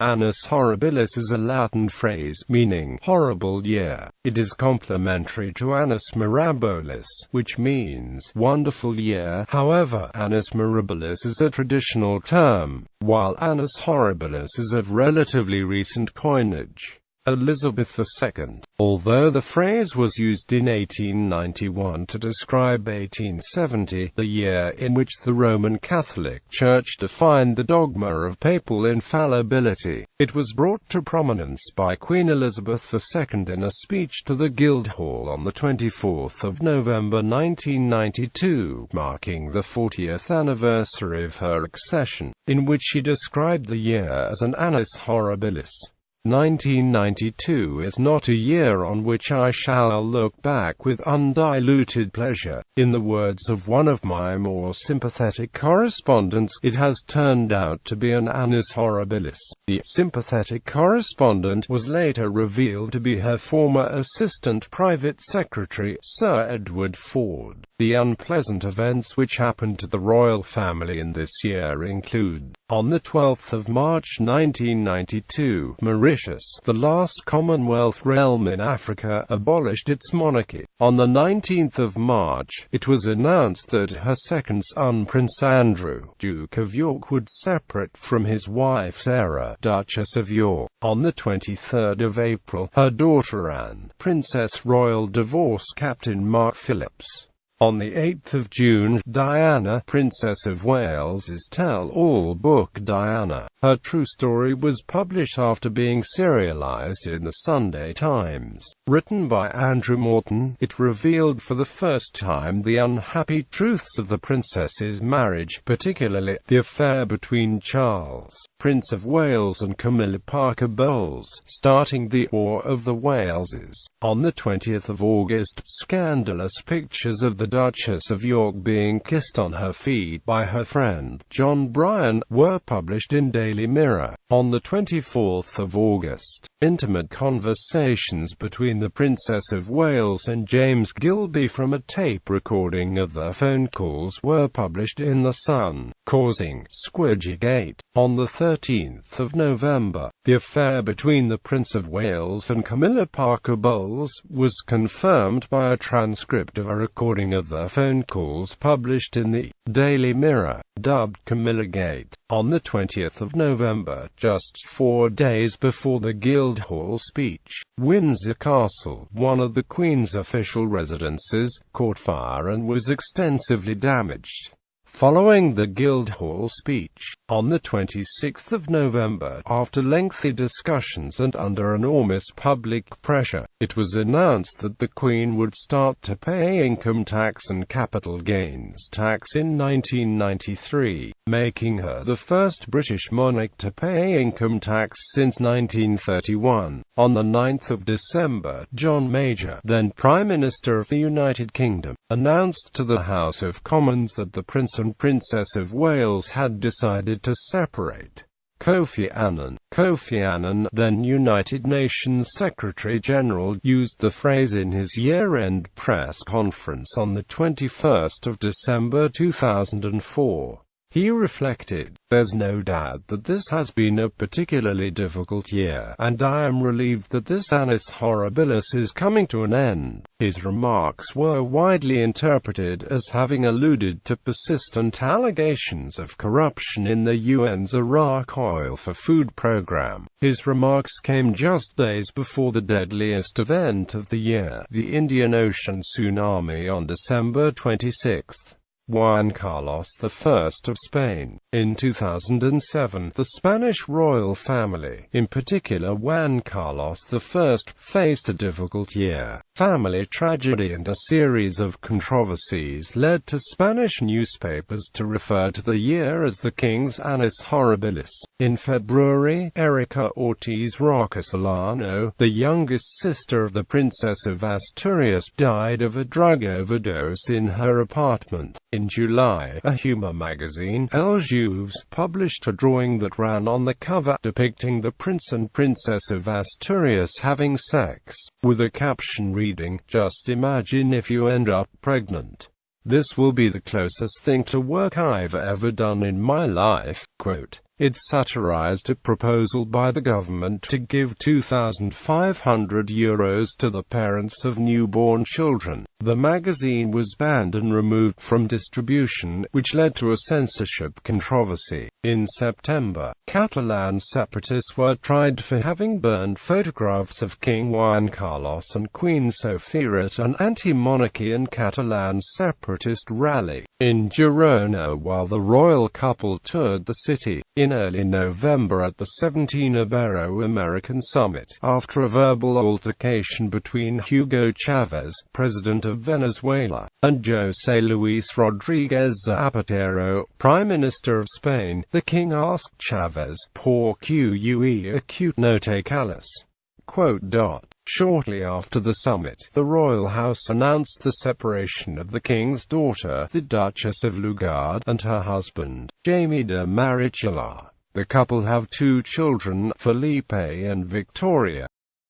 Annus horribilis is a Latin phrase meaning horrible year. It is complementary to Annus mirabilis, which means wonderful year. However, Annus mirabilis is a traditional term, while Annus horribilis is of relatively recent coinage. Elizabeth II. Although the phrase was used in 1891 to describe 1870, the year in which the Roman Catholic Church defined the dogma of papal infallibility, it was brought to prominence by Queen Elizabeth II in a speech to the Guildhall on 24 November 1992, marking the 40th anniversary of her accession, in which she described the year as an annus horribilis. 1992 is not a year on which I shall look back with undiluted pleasure. In the words of one of my more sympathetic correspondents, it has turned out to be an annus horribilis. The sympathetic correspondent was later revealed to be her former assistant private secretary, Sir Edward Ford. The unpleasant events which happened to the royal family in this year include: on 12 March 1992, Mauritius, the last Commonwealth realm in Africa, abolished its monarchy. On 19 March, it was announced that her second son, Prince Andrew, Duke of York, would separate from his wife Sarah, Duchess of York. On 23 April, her daughter Anne, Princess Royal, divorced Captain Mark Phillips. On 8 June, Diana, Princess of Wales's tell-all book Diana, Her True Story, was published after being serialized in the Sunday Times. Written by Andrew Morton, it revealed for the first time the unhappy truths of the princess's marriage, particularly the affair between Charles, Prince of Wales, and Camilla Parker Bowles, starting the War of the Waleses. On 20 August, scandalous pictures of the Duchess of York being kissed on her feet by her friend John Bryan were published in Daily Mirror. On 24 August, intimate conversations between the Princess of Wales and James Gilby from a tape recording of their phone calls were published in The Sun, causing Squidgygate. On 13 November, the affair between the Prince of Wales and Camilla Parker Bowles was confirmed by a transcript of a recording of their phone calls published in the Daily Mirror, dubbed Camillagate. On 20 November, just 4 days before the Guildhall speech, Windsor Castle, one of the Queen's official residences, caught fire and was extensively damaged. Following the Guildhall speech, on 26 November, after lengthy discussions and under enormous public pressure, it was announced that the Queen would start to pay income tax and capital gains tax in 1993, making her the first British monarch to pay income tax since 1931. On 9 December, John Major, then Prime Minister of the United Kingdom, announced to the House of Commons that the Prince and Princess of Wales had decided to separate. Kofi Annan, then United Nations Secretary-General, used the phrase in his year-end press conference on 21 December 2004. He reflected, "There's no doubt that this has been a particularly difficult year, and I am relieved that this annus horribilis is coming to an end." His remarks were widely interpreted as having alluded to persistent allegations of corruption in the UN's Iraq oil for food program. His remarks came just days before the deadliest event of the year, the Indian Ocean tsunami on December 26. Juan Carlos I of Spain. In 2007, the Spanish royal family, in particular Juan Carlos I, faced a difficult year. Family tragedy and a series of controversies led to Spanish newspapers to refer to the year as the King's Annus Horribilis. In February, Erika Ortiz Roca Solano, the youngest sister of the Princess of Asturias, died of a drug overdose in her apartment. In July, a humor magazine, El Juves, published a drawing that ran on the cover depicting the Prince and Princess of Asturias having sex, with a caption reading, "Just imagine if you end up pregnant. This will be the closest thing to work I've ever done in my life." Quote, it satirized a proposal by the government to give €2,500 to the parents of newborn children. The magazine was banned and removed from distribution, which led to a censorship controversy. In September, Catalan separatists were tried for having burned photographs of King Juan Carlos and Queen Sofia at an anti-monarchy and Catalan separatist rally in Girona while the royal couple toured the city. In early November at the 17 Ibero-American Summit, after a verbal altercation between Hugo Chavez, president of Venezuela, and José Luis Rodríguez Zapatero, Prime Minister of Spain, the king asked Chavez, "Por qué acute no te callas?" Shortly after the summit, the royal house announced the separation of the king's daughter, the Duchess of Lugard, and her husband, Jaime de Marichalar. The couple have two children, Felipe and Victoria.